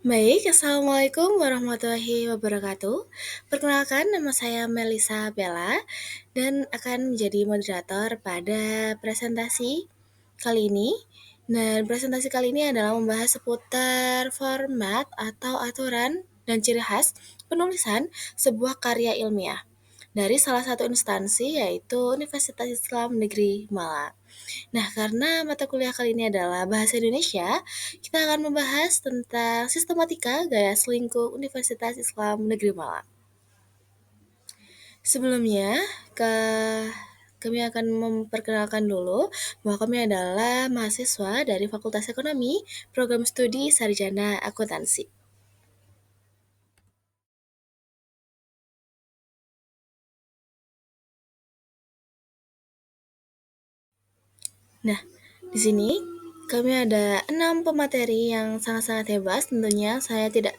Baik, Assalamualaikum warahmatullahi wabarakatuh. Perkenalkan, nama saya Melisa Bella dan akan menjadi moderator pada presentasi kali ini. Dan presentasi kali ini adalah membahas seputar format atau aturan dan ciri khas penulisan sebuah karya ilmiah dari salah satu instansi yaitu Universitas Islam Negeri Malang. Nah, karena mata kuliah kali ini adalah Bahasa Indonesia, kita akan membahas tentang sistematika gaya selingkuh Universitas Islam Negeri Malang. Sebelumnya, ke kami akan memperkenalkan dulu bahwa kami adalah mahasiswa dari Fakultas Ekonomi, Program Studi Sarjana Akuntansi. Nah, di sini kami ada 6 pemateri yang sangat-sangat hebat. Tentunya saya tidak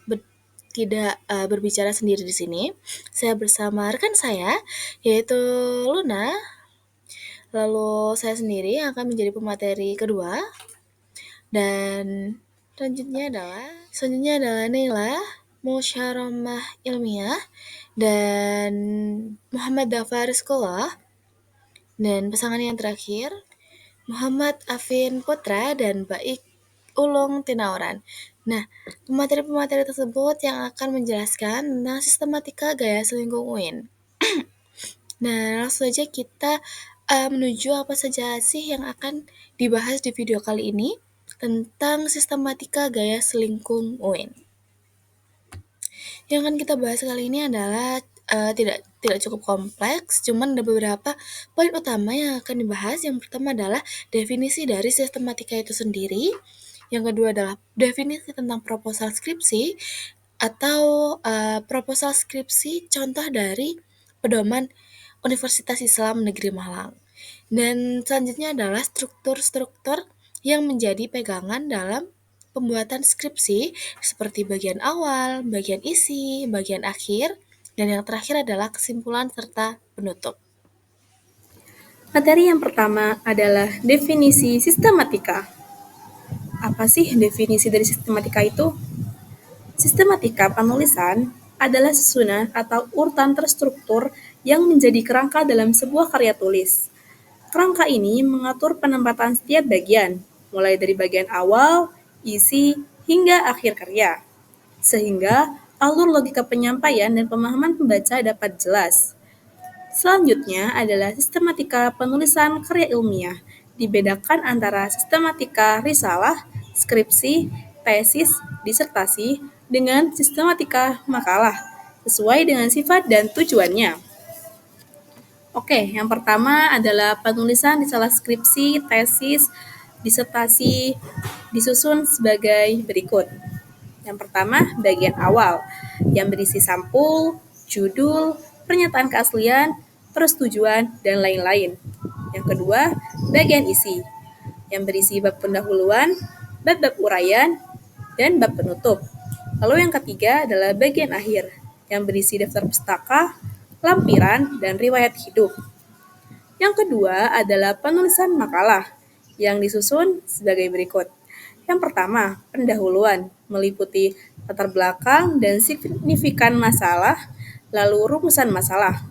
berbicara sendiri di sini. Saya bersama rekan saya yaitu Luna. Lalu saya sendiri yang akan menjadi pemateri kedua dan selanjutnya adalah Neila Musyaramah Ilmiah dan Muhammad Dafar Sekolah dan pasangan yang terakhir Muhammad Afin Putra dan Baik Ulung Tinauran. Nah, pemateri-pemateri tersebut yang akan menjelaskan tentang sistematika gaya selingkuh UIN. Nah, langsung saja kita menuju apa saja sih yang akan dibahas di video kali ini tentang sistematika gaya selingkuh UIN. Yang akan kita bahas kali ini adalah tidak cukup kompleks, cuman ada beberapa poin utama yang akan dibahas. Yang pertama adalah definisi dari sistematika itu sendiri. Yang kedua adalah definisi tentang proposal skripsi atau proposal skripsi contoh dari pedoman Universitas Islam Negeri Malang. Dan selanjutnya adalah struktur-struktur yang menjadi pegangan dalam pembuatan skripsi seperti bagian awal, bagian isi, bagian akhir, dan yang terakhir adalah kesimpulan serta penutup. Materi yang pertama adalah definisi sistematika. Apa sih definisi dari sistematika itu? Sistematika penulisan adalah susunan atau urutan terstruktur yang menjadi kerangka dalam sebuah karya tulis. Kerangka ini mengatur penempatan setiap bagian, mulai dari bagian awal, isi, hingga akhir karya. Sehingga alur logika penyampaian dan pemahaman pembaca dapat jelas. Selanjutnya adalah sistematika penulisan karya ilmiah. Dibedakan antara sistematika risalah, skripsi, tesis, disertasi, dengan sistematika makalah, sesuai dengan sifat dan tujuannya. Oke, yang pertama adalah penulisan risalah skripsi, tesis, disertasi, disusun sebagai berikut. Yang pertama, bagian awal, yang berisi sampul, judul, pernyataan keaslian, persetujuan, dan lain-lain. Yang kedua, bagian isi, yang berisi bab pendahuluan, bab-bab uraian, dan bab penutup. Lalu yang ketiga adalah bagian akhir, yang berisi daftar pustaka, lampiran, dan riwayat hidup. Yang kedua adalah penulisan makalah, yang disusun sebagai berikut. Yang pertama, pendahuluan, meliputi latar belakang dan signifikan masalah, lalu rumusan masalah.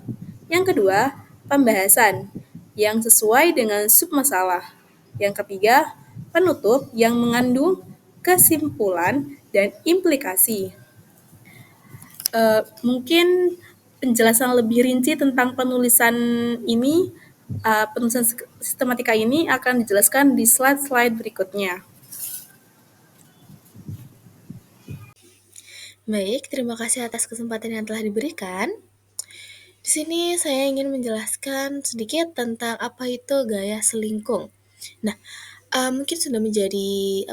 Yang kedua, pembahasan, yang sesuai dengan submasalah. Yang ketiga, penutup yang mengandung kesimpulan dan implikasi. Mungkin penjelasan lebih rinci tentang penulisan ini, penulisan sistematika ini akan dijelaskan di slide-slide berikutnya. Baik, terima kasih atas kesempatan yang telah diberikan. Di sini saya ingin menjelaskan sedikit tentang apa itu gaya selingkuh. Nah, mungkin sudah menjadi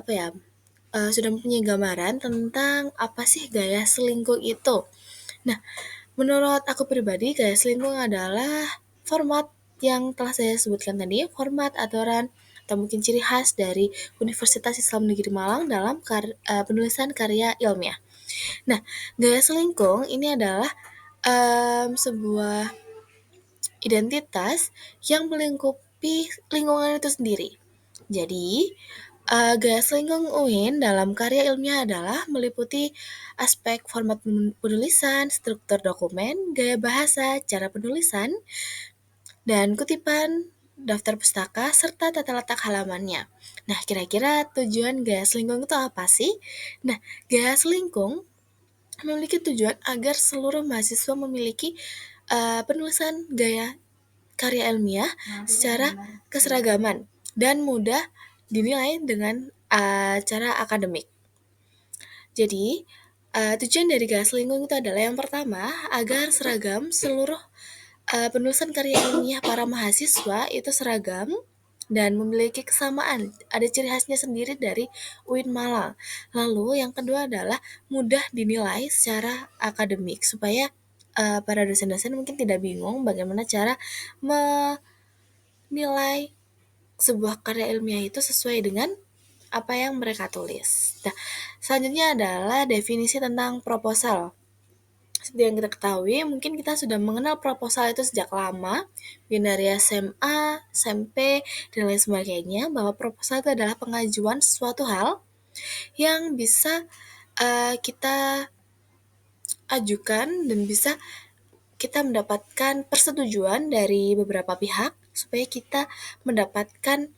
sudah mempunyai gambaran tentang apa sih gaya selingkuh itu. Nah, menurut aku pribadi, gaya selingkuh adalah format yang telah saya sebutkan tadi, format, aturan, atau mungkin ciri khas dari Universitas Islam Negeri Malang dalam penulisan karya ilmiah. Nah, gaya selingkuh ini adalah sebuah identitas yang melingkupi lingkungan itu sendiri. Jadi, Gaya selingkung UIN dalam karya ilmiah adalah meliputi aspek format penulisan, struktur dokumen, gaya bahasa, cara penulisan, dan kutipan, daftar pustaka, serta tata letak halamannya. Nah, kira-kira tujuan gaya selingkung itu apa sih? Nah, gaya selingkung memiliki tujuan agar seluruh mahasiswa memiliki penulisan gaya karya ilmiah secara keseragaman dan mudah dinilai dengan cara akademik. Jadi, tujuan dari gaya selingkung itu adalah yang pertama, agar seragam seluruh penulisan karya ilmiah para mahasiswa itu seragam dan memiliki kesamaan, ada ciri khasnya sendiri dari UIN Malang. Lalu yang kedua adalah mudah dinilai secara akademik supaya para dosen-dosen mungkin tidak bingung bagaimana cara menilai sebuah karya ilmiah itu sesuai dengan apa yang mereka tulis. Nah, selanjutnya adalah definisi tentang proposal. Seperti yang kita ketahui, mungkin kita sudah mengenal proposal itu sejak lama, mungkin dari SMA, SMP, dan lain sebagainya, bahwa proposal itu adalah pengajuan suatu hal yang bisa kita ajukan dan bisa kita mendapatkan persetujuan dari beberapa pihak supaya kita mendapatkan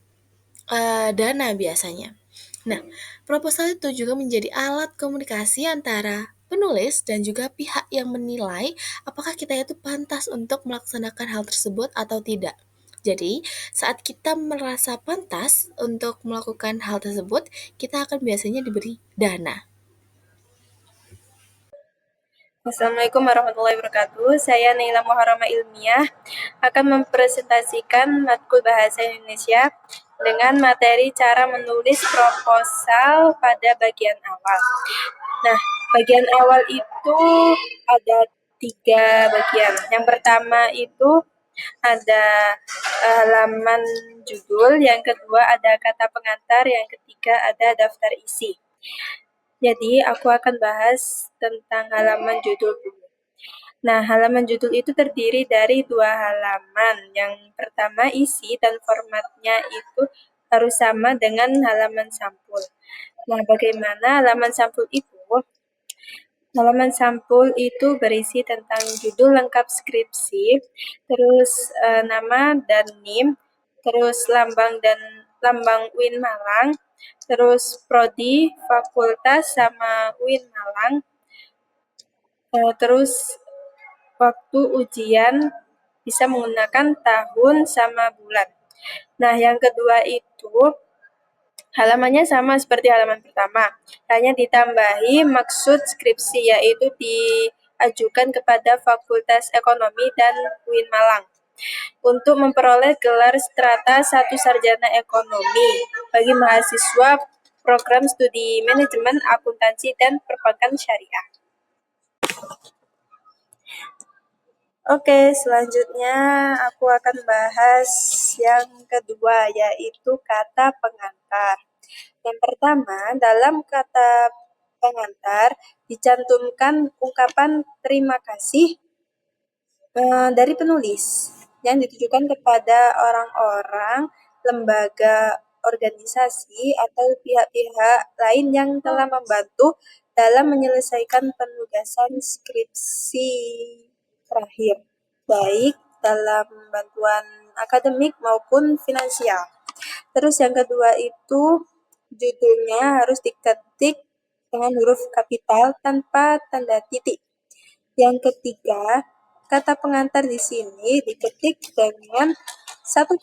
dana biasanya. Nah, proposal itu juga menjadi alat komunikasi antara penulis dan juga pihak yang menilai apakah kita itu pantas untuk melaksanakan hal tersebut atau tidak. Jadi, saat kita merasa pantas untuk melakukan hal tersebut, kita akan biasanya diberi dana. Assalamualaikum warahmatullahi wabarakatuh. Saya Naila Muharrama Ilmiah akan mempresentasikan matkul Bahasa Indonesia dengan materi cara menulis proposal pada bagian awal. Nah, bagian awal itu ada 3 bagian. Yang pertama itu ada halaman judul, yang kedua ada kata pengantar, yang ketiga ada daftar isi. Jadi, aku akan bahas tentang halaman judul dulu. Nah, halaman judul itu terdiri dari 2 halaman. Yang pertama isi dan formatnya itu harus sama dengan halaman sampul. Nah, bagaimana halaman sampul itu? Halaman sampul itu berisi tentang judul lengkap skripsi, terus nama dan NIM, terus lambang UIN Malang, terus prodi, fakultas sama UIN Malang, terus waktu ujian bisa menggunakan tahun sama bulan. Nah, yang kedua itu halamannya sama seperti halaman pertama, hanya ditambahi maksud skripsi, yaitu diajukan kepada Fakultas Ekonomi dan UIN Malang untuk memperoleh gelar strata 1 sarjana ekonomi bagi mahasiswa program studi manajemen akuntansi dan perbankan syariah. Oke, selanjutnya aku akan bahas yang kedua, yaitu kata pengantar. Yang pertama, dalam kata pengantar dicantumkan ungkapan terima kasih dari penulis yang ditujukan kepada orang-orang, lembaga, organisasi, atau pihak-pihak lain yang telah membantu dalam menyelesaikan penugasan skripsi terakhir, baik dalam bantuan akademik maupun finansial. Terus yang kedua itu judulnya harus diketik dengan huruf kapital tanpa tanda titik. Yang ketiga, kata pengantar di sini diketik dengan 1,5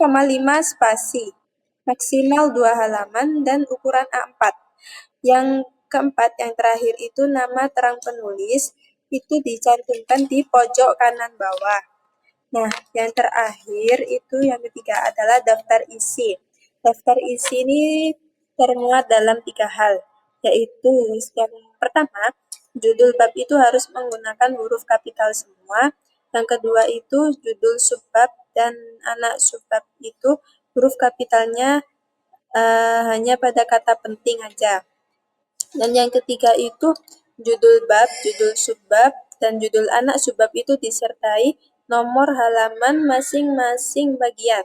spasi, maksimal 2 halaman dan ukuran A4. Yang keempat, yang terakhir itu nama terang penulis, itu dicantumkan di pojok kanan bawah. Nah, yang terakhir itu yang ketiga adalah daftar isi. Daftar isi ini termuat dalam 3 hal, yaitu yang pertama, judul bab itu harus menggunakan huruf kapital semua. Yang kedua itu judul subbab dan anak subbab itu huruf kapitalnya hanya pada kata penting aja. Dan yang ketiga itu judul bab, judul subbab, dan judul anak subbab itu disertai nomor halaman masing-masing bagian.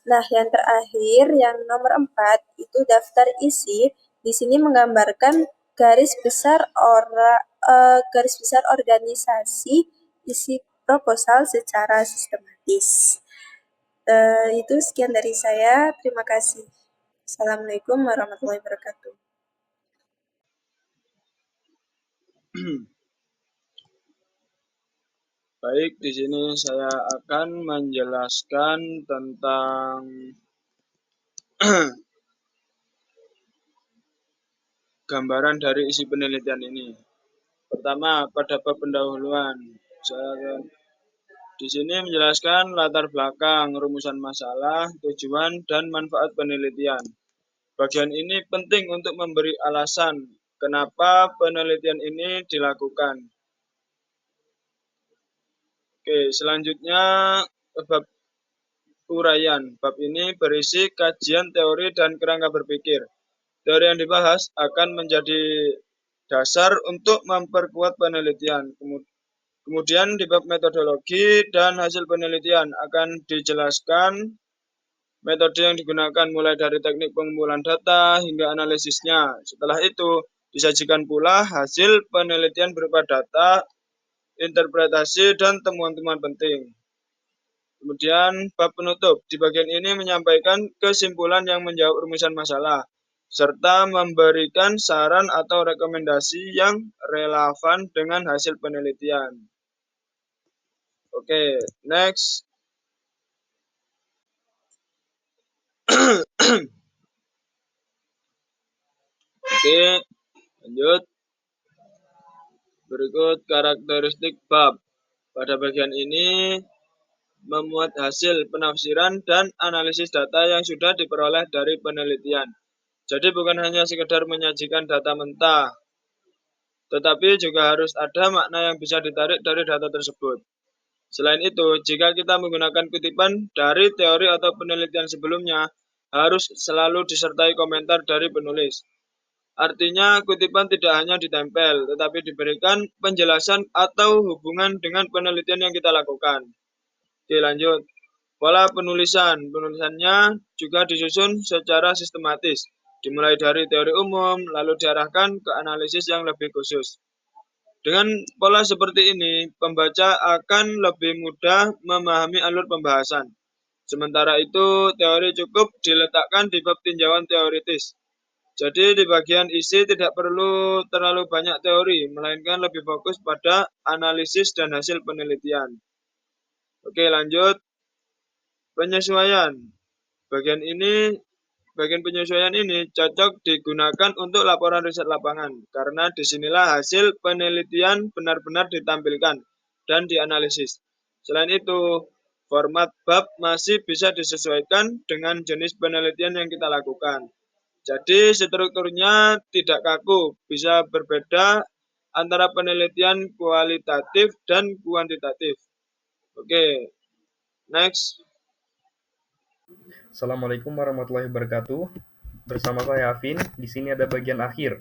Nah, yang terakhir, yang nomor 4, itu daftar isi. Di sini menggambarkan garis besar organisasi isi proposal secara sistematis. Itu sekian dari saya. Terima kasih. Assalamualaikum warahmatullahi wabarakatuh. Baik, di sini saya akan menjelaskan tentang gambaran dari isi penelitian ini. Pertama, pada bab pendahuluan, saya akan di sini menjelaskan latar belakang, rumusan masalah, tujuan, dan manfaat penelitian. Bagian ini penting untuk memberi alasan kenapa penelitian ini dilakukan. Oke, selanjutnya bab uraian. Bab ini berisi kajian teori dan kerangka berpikir. Teori yang dibahas akan menjadi dasar untuk memperkuat penelitian. Kemudian di bab metodologi dan hasil penelitian akan dijelaskan metode yang digunakan mulai dari teknik pengumpulan data hingga analisisnya. Setelah itu disajikan pula hasil penelitian berupa data, interpretasi, dan temuan-temuan penting. Kemudian bab penutup. Di bagian ini menyampaikan kesimpulan yang menjawab rumusan masalah, serta memberikan saran atau rekomendasi yang relevan dengan hasil penelitian. Oke, next. Oke, lanjut. Berikut karakteristik bab. Pada bagian ini memuat hasil penafsiran dan analisis data yang sudah diperoleh dari penelitian. Jadi bukan hanya sekedar menyajikan data mentah, tetapi juga harus ada makna yang bisa ditarik dari data tersebut. Selain itu, jika kita menggunakan kutipan dari teori atau penelitian sebelumnya, harus selalu disertai komentar dari penulis. Artinya, kutipan tidak hanya ditempel, tetapi diberikan penjelasan atau hubungan dengan penelitian yang kita lakukan. Oke, lanjut. Pola penulisan. Penulisannya juga disusun secara sistematis, dimulai dari teori umum, lalu diarahkan ke analisis yang lebih khusus. Dengan pola seperti ini, pembaca akan lebih mudah memahami alur pembahasan. Sementara itu, teori cukup diletakkan di bab tinjauan teoritis. Jadi di bagian isi tidak perlu terlalu banyak teori, melainkan lebih fokus pada analisis dan hasil penelitian. Oke, lanjut. Penyesuaian. Bagian penyesuaian ini cocok digunakan untuk laporan riset lapangan, karena disinilah hasil penelitian benar-benar ditampilkan dan dianalisis. Selain itu, format bab masih bisa disesuaikan dengan jenis penelitian yang kita lakukan. Jadi strukturnya tidak kaku, bisa berbeda antara penelitian kualitatif dan kuantitatif. Oke, next. Assalamualaikum warahmatullahi wabarakatuh. Bersama saya Afin, di sini ada bagian akhir.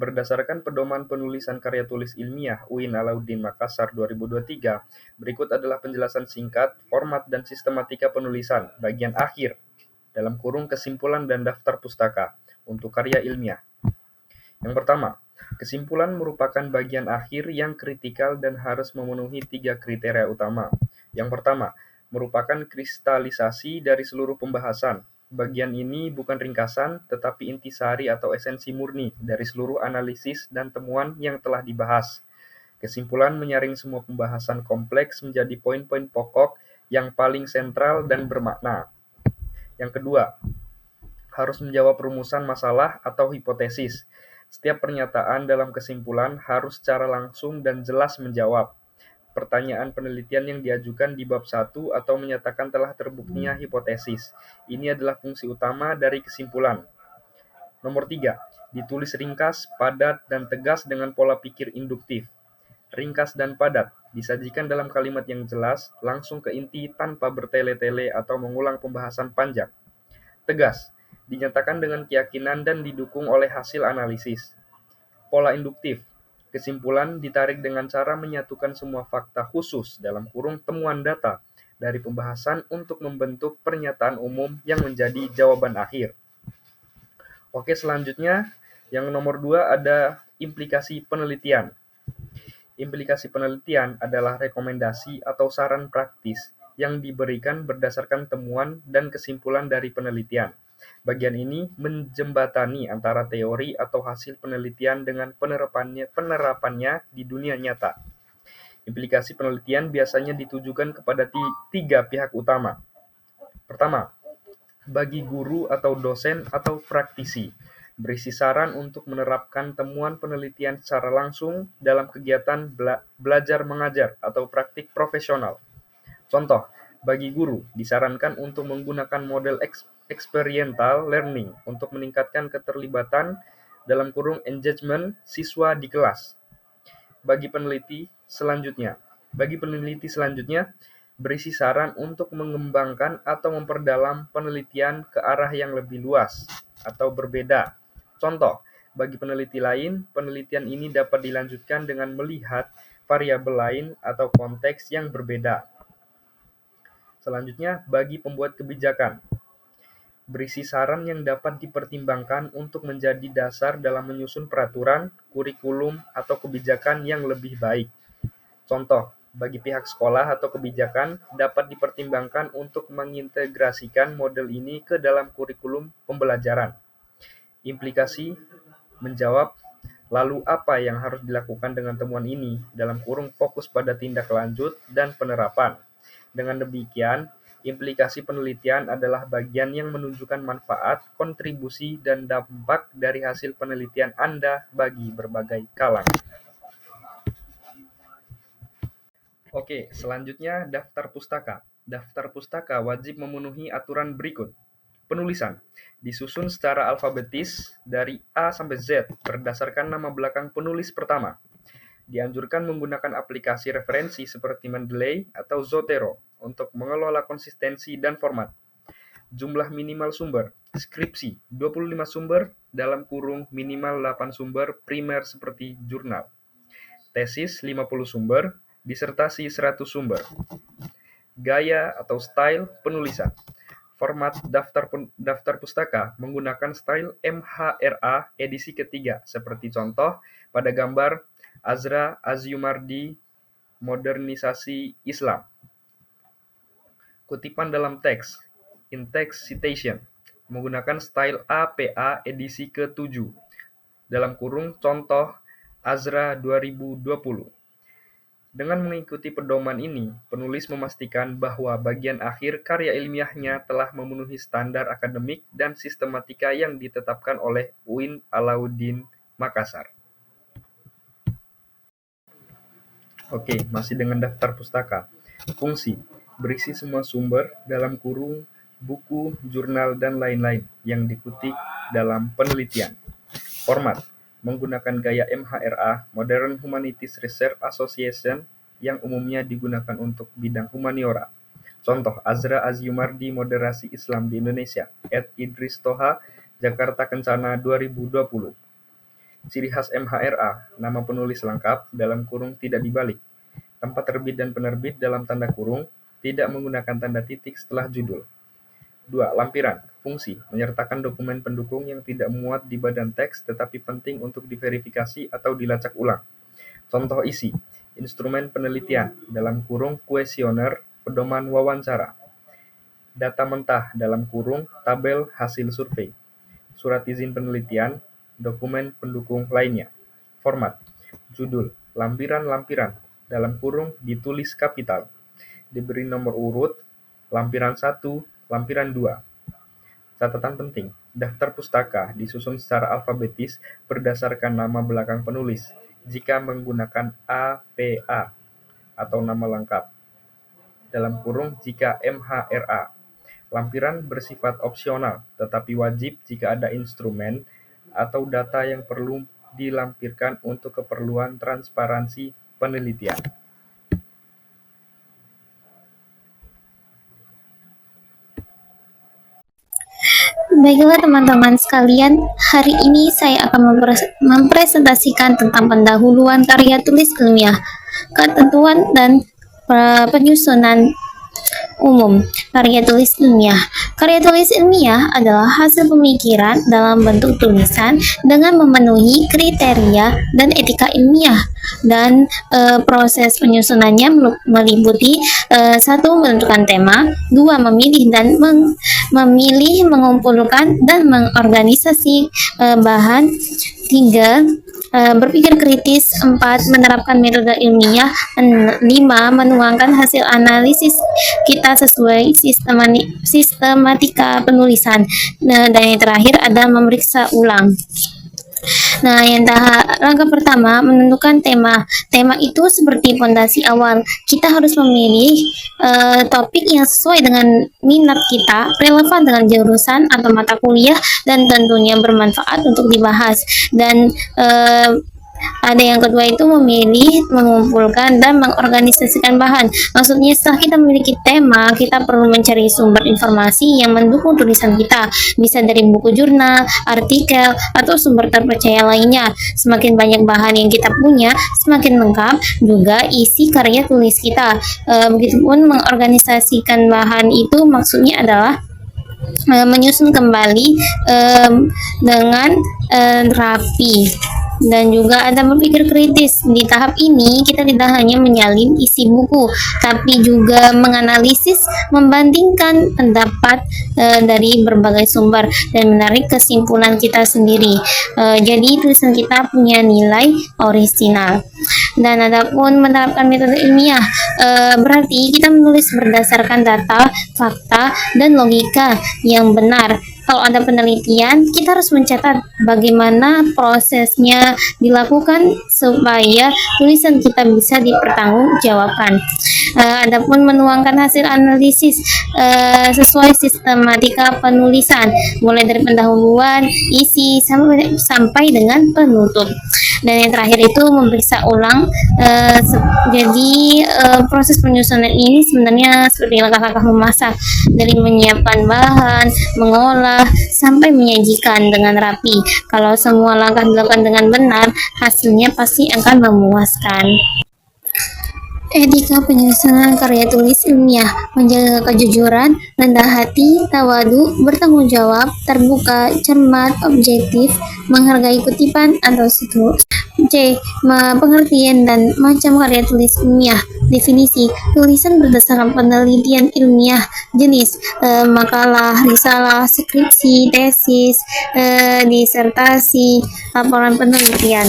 Berdasarkan pedoman penulisan karya tulis ilmiah UIN Alauddin Makassar 2023, berikut adalah penjelasan singkat, format dan sistematika penulisan bagian akhir dalam kurung kesimpulan dan daftar pustaka untuk karya ilmiah. Yang pertama, kesimpulan merupakan bagian akhir yang kritikal dan harus memenuhi 3 kriteria utama. Yang pertama, merupakan kristalisasi dari seluruh pembahasan. Bagian ini bukan ringkasan, tetapi intisari atau esensi murni dari seluruh analisis dan temuan yang telah dibahas. Kesimpulan menyaring semua pembahasan kompleks menjadi poin-poin pokok yang paling sentral dan bermakna. Yang kedua, harus menjawab rumusan masalah atau hipotesis. Setiap pernyataan dalam kesimpulan harus secara langsung dan jelas menjawab pertanyaan penelitian yang diajukan di bab 1 atau menyatakan telah terbuktinya hipotesis. Ini adalah fungsi utama dari kesimpulan. Nomor 3, ditulis ringkas, padat, dan tegas dengan pola pikir induktif. Ringkas dan padat, disajikan dalam kalimat yang jelas, langsung ke inti tanpa bertele-tele atau mengulang pembahasan panjang. Tegas, dinyatakan dengan keyakinan dan didukung oleh hasil analisis. Pola induktif, kesimpulan ditarik dengan cara menyatukan semua fakta khusus dalam kurung temuan data dari pembahasan untuk membentuk pernyataan umum yang menjadi jawaban akhir. Oke, selanjutnya yang nomor 2 ada implikasi penelitian. Implikasi penelitian adalah rekomendasi atau saran praktis yang diberikan berdasarkan temuan dan kesimpulan dari penelitian. Bagian ini menjembatani antara teori atau hasil penelitian dengan penerapannya di dunia nyata. Implikasi penelitian biasanya ditujukan kepada 3 pihak utama. Pertama, bagi guru atau dosen atau praktisi, berisi saran untuk menerapkan temuan penelitian secara langsung dalam kegiatan belajar mengajar atau praktik profesional. Contoh, bagi guru disarankan untuk menggunakan model experiential learning untuk meningkatkan keterlibatan dalam kurung engagement siswa di kelas. Bagi peneliti selanjutnya, berisi saran untuk mengembangkan atau memperdalam penelitian ke arah yang lebih luas atau berbeda. Contoh, bagi peneliti lain, penelitian ini dapat dilanjutkan dengan melihat variabel lain atau konteks yang berbeda. Selanjutnya, bagi pembuat kebijakan, berisi saran yang dapat dipertimbangkan untuk menjadi dasar dalam menyusun peraturan, kurikulum, atau kebijakan yang lebih baik. Contoh, bagi pihak sekolah atau kebijakan dapat dipertimbangkan untuk mengintegrasikan model ini ke dalam kurikulum pembelajaran. Implikasi menjawab, lalu apa yang harus dilakukan dengan temuan ini dalam kurung fokus pada tindak lanjut dan penerapan. Dengan demikian, implikasi penelitian adalah bagian yang menunjukkan manfaat, kontribusi, dan dampak dari hasil penelitian Anda bagi berbagai kalangan. Oke, selanjutnya daftar pustaka. Daftar pustaka wajib memenuhi aturan berikut. Penulisan disusun secara alfabetis dari A sampai Z berdasarkan nama belakang penulis pertama. Dianjurkan menggunakan aplikasi referensi seperti Mendeley atau Zotero untuk mengelola konsistensi dan format. Jumlah minimal sumber, skripsi 25 sumber dalam kurung minimal 8 sumber primer seperti jurnal. Tesis 50 sumber, disertasi 100 sumber. Gaya atau style penulisan. Format daftar pustaka menggunakan style MHRA edisi ketiga, seperti contoh pada gambar Azra Aziumardi Modernisasi Islam. Kutipan dalam teks, in-text citation, menggunakan style APA edisi ke-7, dalam kurung contoh Azra 2020. Dengan mengikuti pedoman ini, penulis memastikan bahwa bagian akhir karya ilmiahnya telah memenuhi standar akademik dan sistematika yang ditetapkan oleh UIN Alauddin Makassar. Oke, masih dengan daftar pustaka. Fungsi, berisi semua sumber dalam kurung buku, jurnal, dan lain-lain yang dikutip dalam penelitian. Format, menggunakan gaya MHRA, Modern Humanities Research Association, yang umumnya digunakan untuk bidang humaniora. Contoh, Azra Aziumardi Moderasi Islam di Indonesia, Idris Toha, Jakarta Kencana 2020. Ciri khas MHRA, nama penulis lengkap, dalam kurung tidak dibalik. Tempat terbit dan penerbit dalam tanda kurung, tidak menggunakan tanda titik setelah judul. 2. Lampiran, fungsi, menyertakan dokumen pendukung yang tidak muat di badan teks tetapi penting untuk diverifikasi atau dilacak ulang. Contoh isi, instrumen penelitian, dalam kurung kuesioner, pedoman wawancara. Data mentah, dalam kurung tabel hasil survei. Surat izin penelitian, dokumen pendukung lainnya. Format, judul, lampiran-lampiran, dalam kurung ditulis kapital. Diberi nomor urut, lampiran 1, lampiran 2. Catatan penting, daftar pustaka disusun secara alfabetis berdasarkan nama belakang penulis, jika menggunakan APA atau nama lengkap. Dalam kurung jika MHRA. Lampiran bersifat opsional, tetapi wajib jika ada instrumen atau data yang perlu dilampirkan untuk keperluan transparansi penelitian. Baiklah teman-teman sekalian, hari ini saya akan mempresentasikan tentang pendahuluan karya tulis ilmiah, ketentuan dan penyusunan umum. Karya tulis ilmiah. Karya tulis ilmiah adalah hasil pemikiran dalam bentuk tulisan dengan memenuhi kriteria dan etika ilmiah, dan proses penyusunannya meliputi satu, menentukan tema, dua, memilih dan mengumpulkan dan mengorganisasi bahan, tiga, berpikir kritis, 4, menerapkan metode ilmiah, 5, menuangkan hasil analisis kita sesuai sistematika penulisan, dan yang terakhir ada memeriksa ulang. Nah, langkah pertama, menentukan tema. Tema itu seperti fondasi awal. Kita harus memilih topik yang sesuai dengan minat kita, relevan dengan jurusan atau mata kuliah, dan tentunya bermanfaat untuk dibahas. Dan ada yang kedua itu memilih, mengumpulkan, dan mengorganisasikan bahan. Maksudnya setelah kita memiliki tema, kita perlu mencari sumber informasi yang mendukung tulisan kita. Bisa dari buku jurnal, artikel, atau sumber terpercaya lainnya. Semakin banyak bahan yang kita punya, semakin lengkap juga isi karya tulis kita. Begitupun mengorganisasikan bahan itu maksudnya adalah menyusun kembali dengan rapi. Dan juga ada berpikir kritis. Di tahap ini kita tidak hanya menyalin isi buku, tapi juga menganalisis, membandingkan pendapat dari berbagai sumber dan menarik kesimpulan kita sendiri. Jadi tulisan kita punya nilai orisinal. Dan adapun menerapkan metode ilmiah, berarti kita menulis berdasarkan data, fakta, dan logika yang benar. Kalau ada penelitian, kita harus mencatat bagaimana prosesnya dilakukan supaya tulisan kita bisa dipertanggungjawabkan. Adapun menuangkan hasil analisis sesuai sistematika penulisan, mulai dari pendahuluan, isi, sampai dengan penutup. Dan yang terakhir itu memeriksa ulang. Jadi proses penyusunan ini sebenarnya seperti langkah-langkah memasak, dari menyiapkan bahan, mengolah, sampai menyajikan dengan rapi. Kalau semua langkah dilakukan dengan benar, hasilnya pasti akan memuaskan. Etika penyusunan karya tulis ilmiah: menjaga kejujuran, rendah hati, tawadu, bertanggung jawab, terbuka, cermat, objektif, menghargai kutipan atau situs. C. Pengertian dan macam karya tulis ilmiah. Definisi: tulisan berdasarkan penelitian ilmiah. Jenis: makalah, risalah, skripsi, tesis, disertasi, laporan penelitian.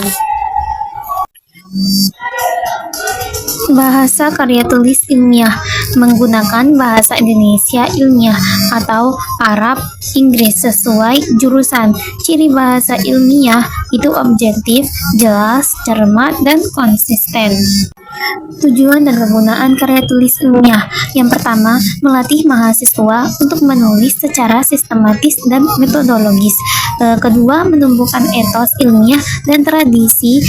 Bahasa karya tulis ilmiah: menggunakan bahasa Indonesia ilmiah atau Arab, Inggris sesuai jurusan. Ciri bahasa ilmiah itu objektif, jelas, cermat, dan konsisten. Tujuan dan kegunaan karya tulis ilmiah: yang pertama, melatih mahasiswa untuk menulis secara sistematis dan metodologis. Kedua, menumbuhkan etos ilmiah dan tradisi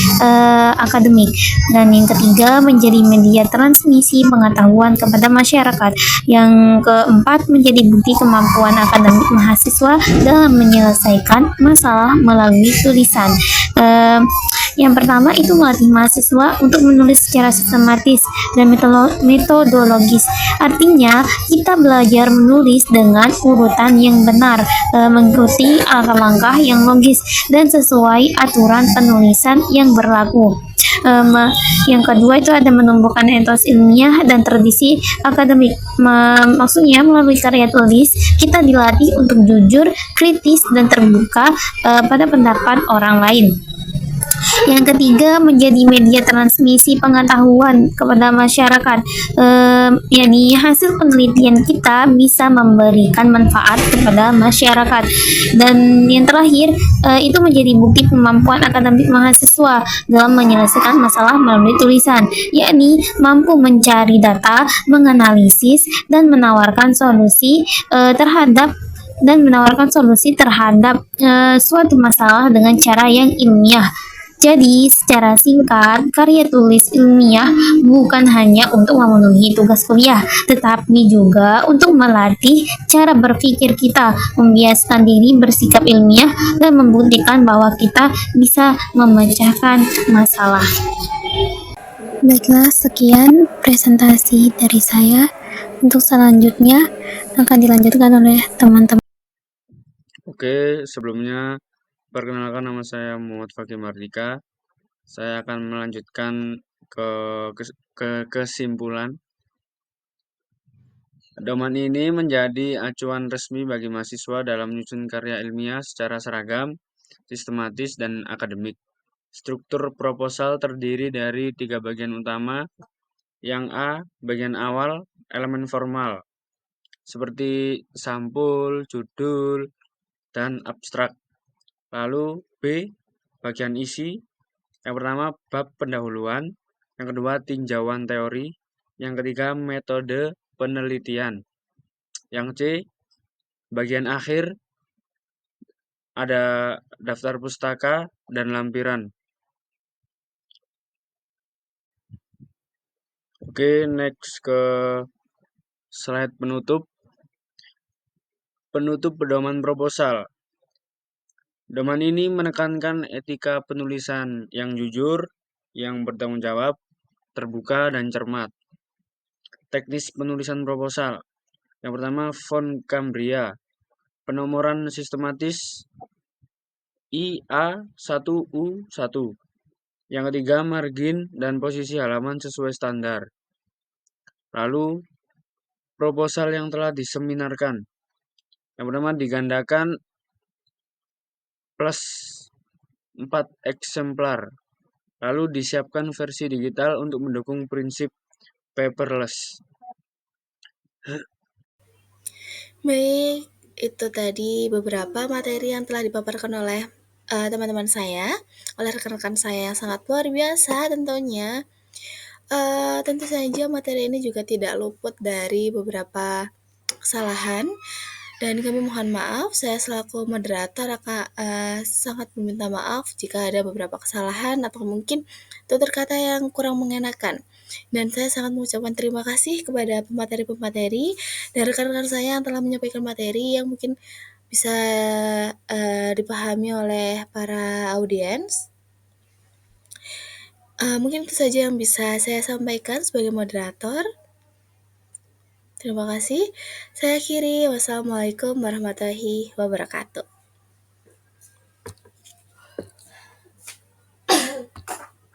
akademik. Dan yang ketiga, menjadi media transmisi pengetahuan kepada masyarakat. Yang keempat, menjadi bukti kemampuan akademik mahasiswa dalam menyelesaikan masalah melalui tulisan. Yang pertama itu melatih mahasiswa untuk menulis secara sistematis dan metodologis. Artinya, kita belajar menulis dengan urutan yang benar, mengikuti langkah-langkah yang logis dan sesuai aturan penulisan yang berlaku. Yang kedua itu ada menumbuhkan etos ilmiah dan tradisi akademik. Maksudnya melalui karya tulis kita dilatih untuk jujur, kritis, dan terbuka pada pendapat orang lain. Yang ketiga, menjadi media transmisi pengetahuan kepada masyarakat. Yakni hasil penelitian kita bisa memberikan manfaat kepada masyarakat. Dan yang terakhir, itu menjadi bukti kemampuan akademik mahasiswa dalam menyelesaikan masalah melalui tulisan, yakni mampu mencari data, menganalisis, dan menawarkan solusi terhadap suatu masalah dengan cara yang ilmiah. Jadi, secara singkat, karya tulis ilmiah bukan hanya untuk memenuhi tugas kuliah, tetapi juga untuk melatih cara berpikir kita, membiasakan diri bersikap ilmiah, dan membuktikan bahwa kita bisa memecahkan masalah. Baiklah, sekian presentasi dari saya. Untuk selanjutnya akan dilanjutkan oleh teman-teman. Oke, sebelumnya perkenalkan, nama saya Muhammad Fakih Mardika. Saya akan melanjutkan ke kesimpulan. Domain ini menjadi acuan resmi bagi mahasiswa dalam menyusun karya ilmiah secara seragam, sistematis, dan akademik. Struktur proposal terdiri dari 3 bagian utama. Yang A, bagian awal, elemen formal, seperti sampul, judul, dan abstrak. Lalu B, bagian isi. Yang pertama, bab pendahuluan. Yang kedua, tinjauan teori. Yang ketiga, metode penelitian. Yang C, bagian akhir, ada daftar pustaka dan lampiran. Oke, next ke slide penutup. Penutup pedoman proposal. Domain ini menekankan etika penulisan yang jujur, yang bertanggung jawab, terbuka, dan cermat. Teknis penulisan proposal. Yang pertama, font Cambria. Penomoran sistematis IA1U1. Yang ketiga, margin dan posisi halaman sesuai standar. Lalu, proposal yang telah diseminarkan. Yang pertama, digandakan plus 4 eksemplar. Lalu disiapkan versi digital untuk mendukung prinsip paperless. Baik, itu tadi beberapa materi yang telah dipaparkan oleh teman-teman saya, oleh rekan-rekan saya yang sangat luar biasa tentunya. Tentu saja materi ini juga tidak luput dari beberapa kesalahan dan kami mohon maaf, saya selaku moderator sangat meminta maaf jika ada beberapa kesalahan atau mungkin tutur kata yang kurang mengenakan. Dan saya sangat mengucapkan terima kasih kepada pemateri-pemateri dan rekan-rekan saya yang telah menyampaikan materi yang mungkin bisa dipahami oleh para audiens. Mungkin itu saja yang bisa saya sampaikan sebagai moderator. Terima kasih. Saya akhiri. Wassalamualaikum warahmatullahi wabarakatuh.